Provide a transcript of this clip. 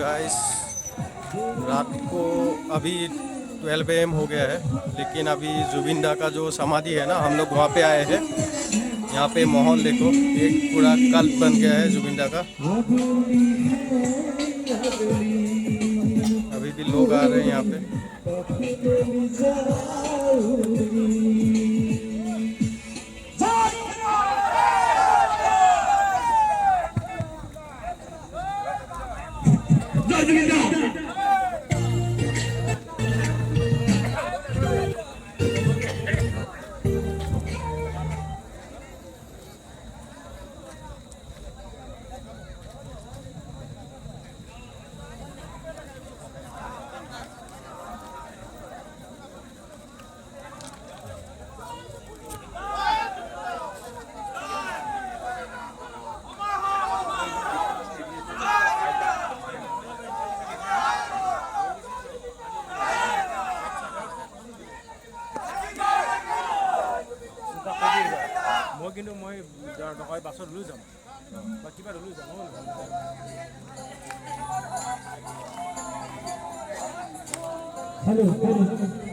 Guys रात को अभी 12 AM हो गया है, लेकिन अभी जुबिन दा का जो समाधि है ना, हम लोग वहाँ पे आए हैं। यहाँ पे माहौल देखो, एक पूरा कल्प बन गया है जुबिन दा का। अभी भी लोग आ रहे हैं यहाँ पे। মই কিন্তু মই ডকাই বাছত লৈ যাম বা কিবা লৈ যাম Hello.